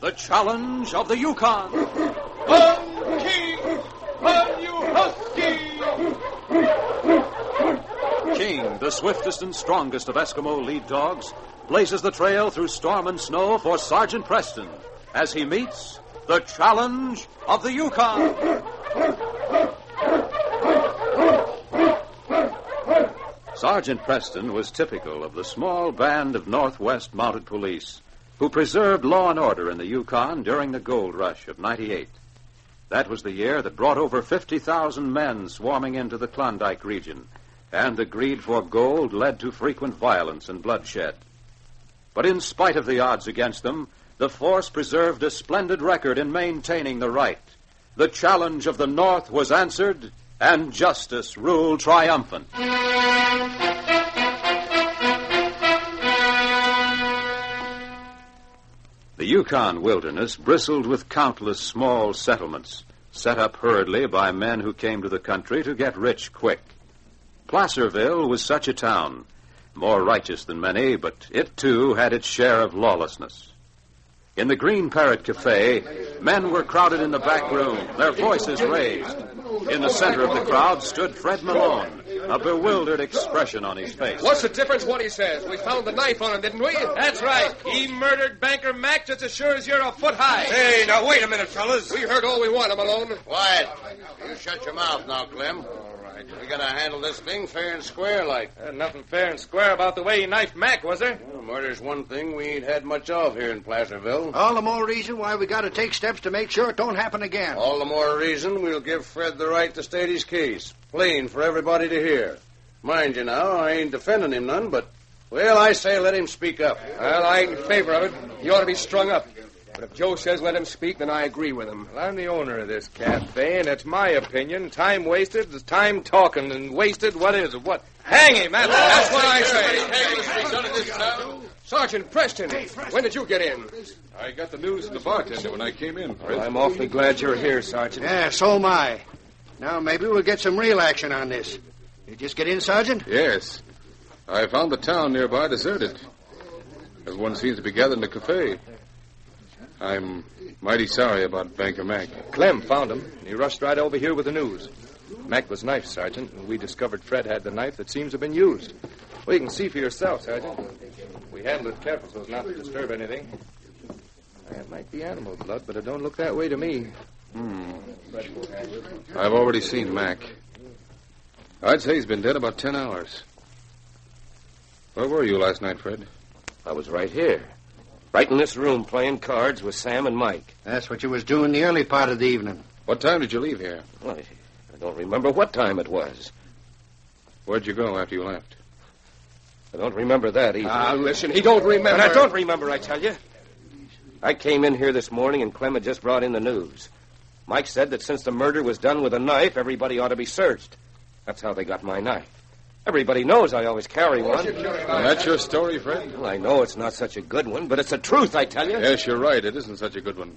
the challenge of the Yukon. On King! On you husky! King, the swiftest and strongest of Eskimo lead dogs, blazes the trail through storm and snow for Sergeant Preston as he meets the challenge of the Yukon. Sergeant Preston was typical of the small band of Northwest Mounted Police who preserved law and order in the Yukon during the gold rush of '98. That was the year that brought over 50,000 men swarming into the Klondike region, and the greed for gold led to frequent violence and bloodshed. But in spite of the odds against them, the force preserved a splendid record in maintaining the right. The challenge of the North was answered, and justice ruled triumphant. The Yukon wilderness bristled with countless small settlements, set up hurriedly by men who came to the country to get rich quick. Placerville was such a town, more righteous than many, but it too had its share of lawlessness. In the Green Parrott Cafe, men were crowded in the back room, their voices raised. In the center of the crowd stood Brent Malone, a bewildered expression on his face. What's the difference what he says? We found the knife on him, didn't we? That's right. He murdered Banker Mac just as sure as you're a foot high. Hey, now wait a minute, fellas. We heard all we wanted, Malone. Quiet. You shut your mouth now, Clem. All right. We gotta handle this thing fair and square like. Nothing fair and square about the way he knifed Mac, was there? Well, murder's one thing we ain't had much of here in Placerville. All the more reason why we gotta take steps to make sure it don't happen again. All the more reason we'll give Fred the right to state his case. Plain for everybody to hear. Mind you now, I ain't defending him none, but, well, I say let him speak up. Well, I ain't in favor of it. He ought to be strung up. But if Joe says let him speak, then I agree with him. Well, I'm the owner of this cafe, and it's my opinion time wasted is time talking, and wasted, what is it? What? Hang him! That's what I say. Sergeant Preston, when did you get in? I got the news from the bartender when I came in. Well, I'm awfully glad you're here, Sergeant. Yeah, so am I. Now maybe we'll get some real action on this. You just get in, Sergeant? Yes. I found the town nearby deserted. Everyone seems to be gathered in the cafe. I'm mighty sorry about Banker Mac. Clem found him, and he rushed right over here with the news. Mac was knifed, Sergeant, and we discovered Fred had the knife that seems to have been used. Well, you can see for yourself, Sergeant. We handled it careful so as not to disturb anything. It might be animal blood, but it don't look that way to me. I've already seen Mac. I'd say he's been dead about 10 hours. Where were you last night, Fred? I was right here. Right in this room playing cards with Sam and Mike. That's what you was doing the early part of the evening. What time did you leave here? Well, I don't remember what time it was. Where'd you go after you left? I don't remember that either. Listen, he don't remember. And I don't remember, I tell you. I came in here this morning and Clem had just brought in the news. Mike said that since the murder was done with a knife, everybody ought to be searched. That's how they got my knife. Everybody knows I always carry one. That's your story, Fred? Well, I know it's not such a good one, but it's the truth, I tell you. Yes, you're right. It isn't such a good one.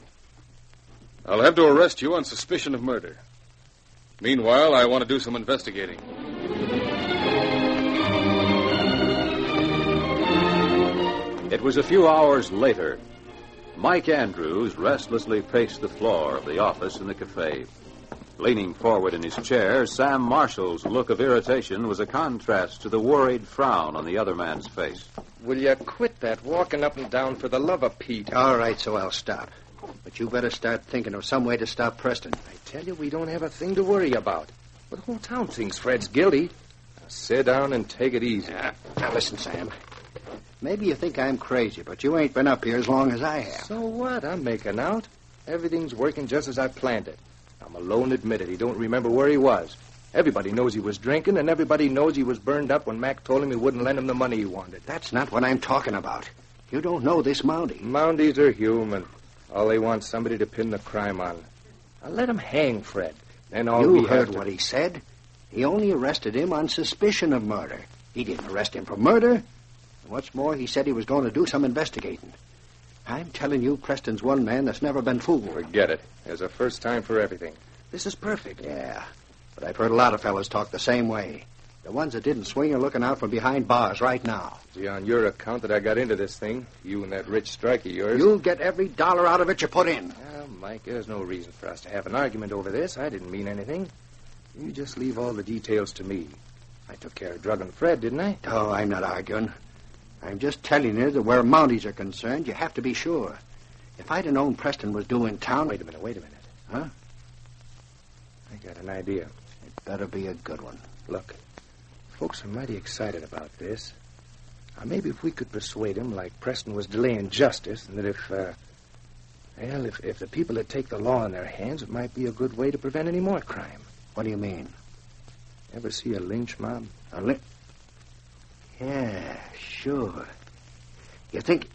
I'll have to arrest you on suspicion of murder. Meanwhile, I want to do some investigating. It was a few hours later. Mike Andrews restlessly paced the floor of the office in the cafe. Leaning forward in his chair, Sam Marshall's look of irritation was a contrast to the worried frown on the other man's face. Will you quit that walking up and down for the love of Pete? All right, so I'll stop. But you better start thinking of some way to stop Preston. I tell you, we don't have a thing to worry about. But the whole town thinks Fred's guilty. Now, sit down and take it easy. Now, listen, Sam. Maybe you think I'm crazy, but you ain't been up here as long as I have. So what? I'm making out. Everything's working just as I planned it. Now, Malone admitted he don't remember where he was. Everybody knows he was drinking, and everybody knows he was burned up when Mac told him he wouldn't lend him the money he wanted. That's not what I'm talking about. You don't know this Mountie. Mounties are human. All they want somebody to pin the crime on. Now, let him hang Fred. Then all You heard what he said. He only arrested him on suspicion of murder. He didn't arrest him for murder. And what's more, he said he was going to do some investigating. I'm telling you, Preston's one man that's never been fooled. Forget it. There's a first time for everything. This is perfect. Yeah, but I've heard a lot of fellas talk the same way. The ones that didn't swing are looking out from behind bars right now. See, on your account that I got into this thing, you and that rich strike of yours. You'll get every dollar out of it you put in. Well, Mike, there's no reason for us to have an argument over this. I didn't mean anything. You just leave all the details to me. I took care of drugging Fred, didn't I? Oh, I'm not arguing. I'm just telling you that where Mounties are concerned, you have to be sure. If I'd have known Preston was due in town... Wait a minute. Huh? I got an idea. It better be a good one. Look, folks are mighty excited about this. Now, maybe if we could persuade them like Preston was delaying justice, and that if the people that take the law in their hands, it might be a good way to prevent any more crime. What do you mean? Ever see a lynch mob? A lynch? Yeah, sure. You think...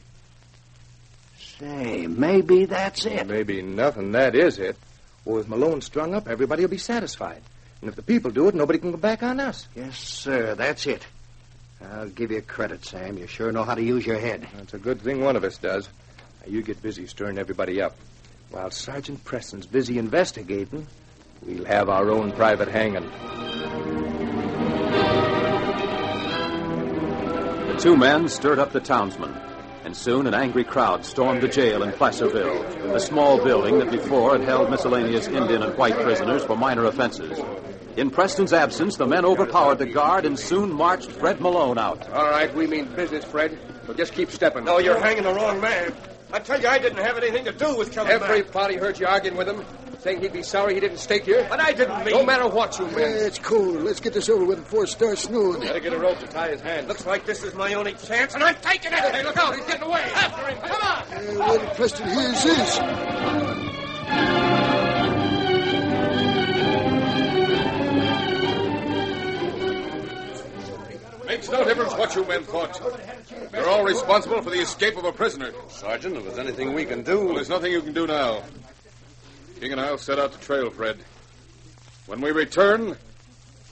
Say, maybe that's it. Maybe nothing. That is it. Well, with Malone strung up, everybody will be satisfied. And if the people do it, nobody can go back on us. Yes, sir, that's it. I'll give you credit, Sam. You sure know how to use your head. That's a good thing one of us does. Now, you get busy stirring everybody up. While Sergeant Preston's busy investigating, we'll have our own private hanging. The two men stirred up the townsmen, and soon an angry crowd stormed the jail in Placerville, a small building that before had held miscellaneous Indian and white prisoners for minor offenses. In Preston's absence, the men overpowered the guard and soon marched Fred Malone out. All right, we mean business, Fred. So just keep stepping. No, you're hanging the wrong man. I tell you, I didn't have anything to do with killing Everybody heard you arguing with him, saying he'd be sorry he didn't stake here. But I didn't mean... No matter what you meant. It's cool. Let's get this over with before it starts snowing. Gotta get a rope to tie his hands. Looks like this is my only chance, and I'm taking it. Hey, look out. He's getting away. After him. Come on. Wait till Preston hears this. Makes no difference what you men thought. You're all responsible for the escape of a prisoner. Sergeant, if there's anything we can do... Well, there's nothing you can do now. King and I'll set out to trail Fred. When we return,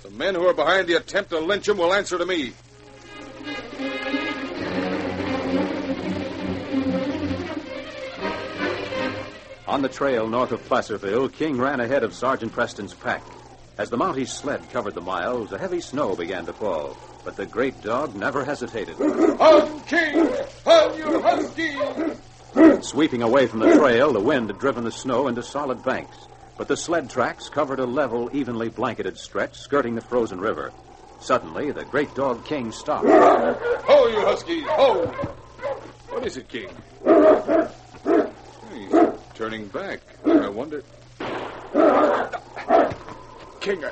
the men who are behind the attempt to lynch him will answer to me. On the trail north of Placerville, King ran ahead of Sergeant Preston's pack. As the Mounties' sled covered the miles, a heavy snow began to fall. But the great dog never hesitated. On, King! On, you husky! Sweeping away from the trail, the wind had driven the snow into solid banks. But the sled tracks covered a level, evenly blanketed stretch skirting the frozen river. Suddenly, the great dog King stopped. Ho, you huskies! Ho! What is it, King? He's turning back. I wonder... King,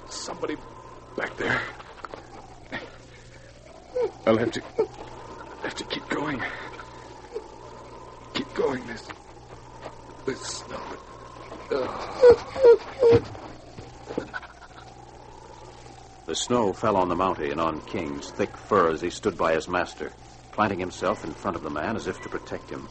somebody back there. I'll have to keep going. Keep going. This snow. The snow fell on the Mountie and on King's thick fur as he stood by his master, planting himself in front of the man as if to protect him.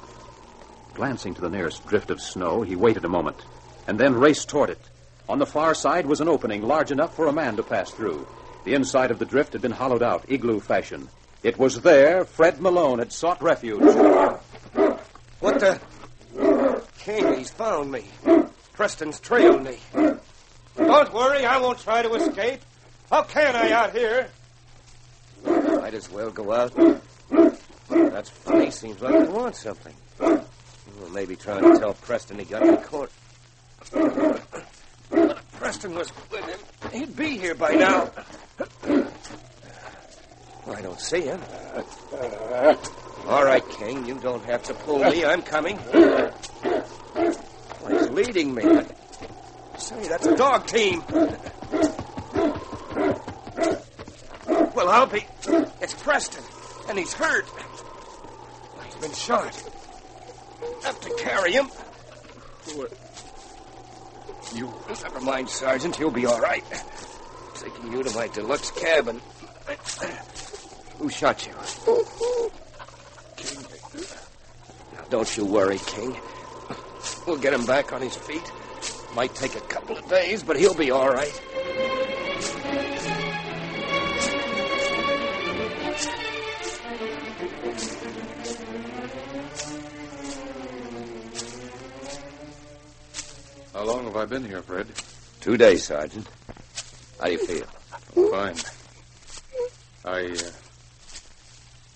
Glancing to the nearest drift of snow, he waited a moment, and then raced toward it. On the far side was an opening large enough for a man to pass through. The inside of the drift had been hollowed out, igloo fashion. It was there Fred Malone had sought refuge. What the... King, he's found me. Preston's trailed me. Don't worry, I won't try to escape. How can I out here? Might as well go out. That's funny. Seems like he wants something. Well, maybe trying to tell Preston he got me caught. But if Preston was with him, he'd be here by now. Well, I don't see him. All right, King, you don't have to pull me. I'm coming. Well, he's leading me. Say, that's a dog team. Well, I'll be... It's Preston, and he's hurt. He's been shot. Have to carry him. What? You... Never mind, Sergeant. You'll be all right. Taking you to my deluxe cabin. Who shot you? King. Now, don't you worry, King. We'll get him back on his feet. Might take a couple of days, but he'll be all right. How long have I been here, Fred? 2 days, Sergeant. How do you feel? Oh, fine.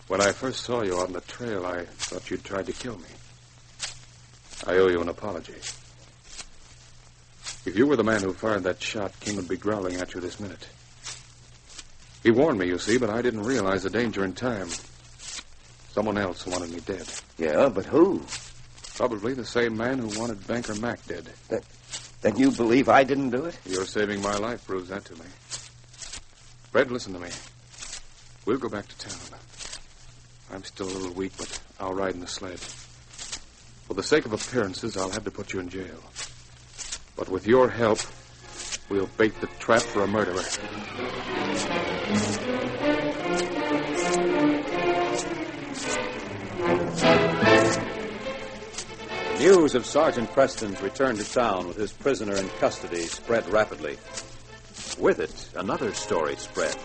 When I first saw you on the trail, I thought you'd tried to kill me. I owe you an apology. If you were the man who fired that shot, King would be growling at you this minute. He warned me, you see, but I didn't realize the danger in time. Someone else wanted me dead. Yeah, but who? Probably the same man who wanted Banker Mac dead. Then you believe I didn't do it? Your saving my life proves that to me. Fred, listen to me. We'll go back to town. I'm still a little weak, but I'll ride in the sled. For the sake of appearances, I'll have to put you in jail. But with your help, we'll bait the trap for a murderer. News of Sergeant Preston's return to town with his prisoner in custody spread rapidly. With it, another story spread.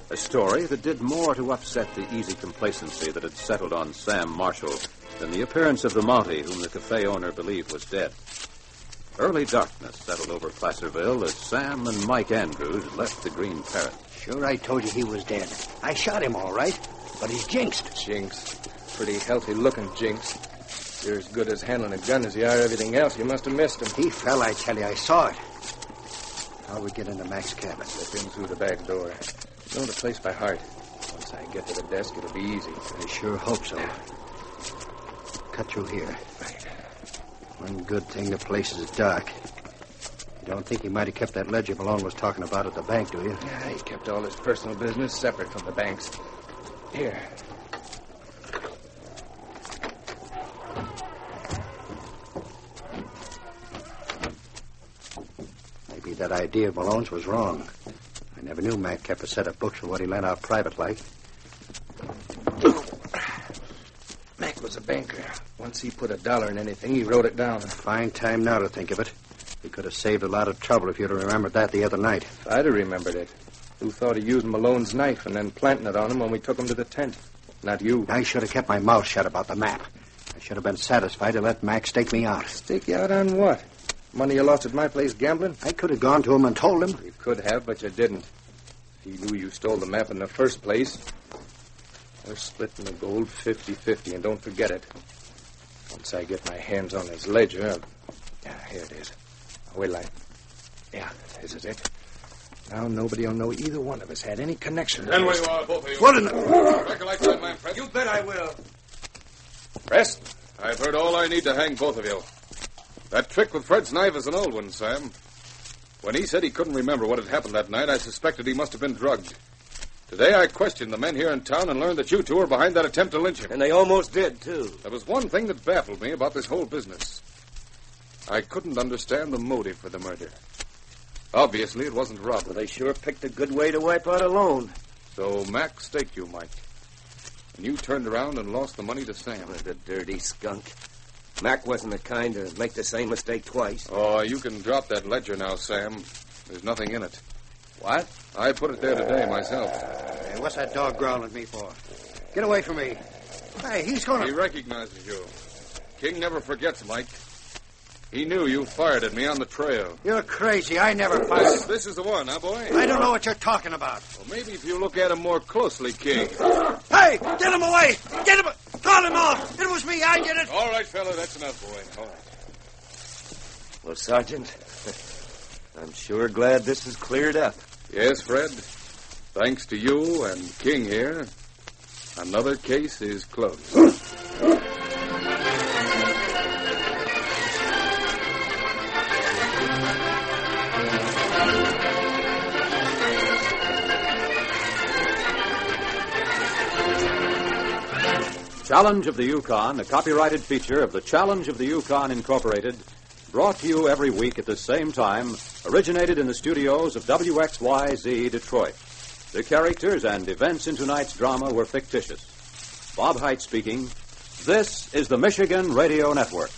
A story that did more to upset the easy complacency that had settled on Sam Marshall than the appearance of the Mountie whom the cafe owner believed was dead. Early darkness settled over Placerville as Sam and Mike Andrews left the Green Parrott. Sure, I told you he was dead. I shot him all right, but he's jinxed. Jinx. Pretty healthy-looking jinx. You're as good as handling a gun as you are everything else. You must have missed him. He fell, I tell you. I saw it. How'll we get into Mac's cabin? Slip in through the back door. Know the place by heart. Once I get to the desk, it'll be easy. I sure hope so. Cut through here. Right. One good thing, the place is dark. You don't think he might have kept that ledger Malone was talking about at the bank, do you? Yeah, he kept all his personal business separate from the bank's. Here. Maybe that idea of Malone's was wrong. I never knew Mac kept a set of books for what he lent out private like. Mac was a banker. Once he put $1 in anything, he wrote it down. Fine time now to think of it. He could have saved a lot of trouble if you'd have remembered that the other night. If I'd have remembered it. Who thought of using Malone's knife and then planting it on him when we took him to the tent? Not you. I should have kept my mouth shut about the map. I should have been satisfied to let Mac stake me out. Stake you out on what? Money you lost at my place gambling? I could have gone to him and told him. You could have, but you didn't. If he knew you stole the map in the first place. We're splitting the gold 50-50, and don't forget it. Once I get my hands on his ledger, here it is. Wait till Yeah, this is it. Now nobody will know either one of us had any connection. Stand where you are, both of you. What in the... Recollect that man, Preston. You bet I will. Preston, I've heard all I need to hang both of you. That trick with Fred's knife is an old one, Sam. When he said he couldn't remember what had happened that night, I suspected he must have been drugged. Today I questioned the men here in town and learned that you two were behind that attempt to lynch him. And they almost did, too. There was one thing that baffled me about this whole business. I couldn't understand the motive for the murder. Obviously, it wasn't robbery. Well, they sure picked a good way to wipe out a loan. So Mac staked you, Mike. And you turned around and lost the money to Sam. Oh, the dirty skunk. Mac wasn't the kind to make the same mistake twice. Oh, you can drop that ledger now, Sam. There's nothing in it. What? I put it there today myself. Hey, what's that dog growling at me for? Get away from me. Hey, he's going to... He recognizes you. King never forgets, Mike. He knew you fired at me on the trail. You're crazy. I never fired. This is the one, huh, boy? I don't know what you're talking about. Well, maybe if you look at him more closely, King. Hey, get him away. Get him... Call him off. It was me. I did it. All right, fella, that's enough, boy. All right. Well, Sergeant, I'm sure glad this is cleared up. Yes, Fred. Thanks to you and King here, another case is closed. Challenge of the Yukon, a copyrighted feature of the Challenge of the Yukon Incorporated, brought to you every week at the same time, originated in the studios of WXYZ Detroit. The characters and events in tonight's drama were fictitious. Bob Hite speaking. This is the Michigan Radio Network.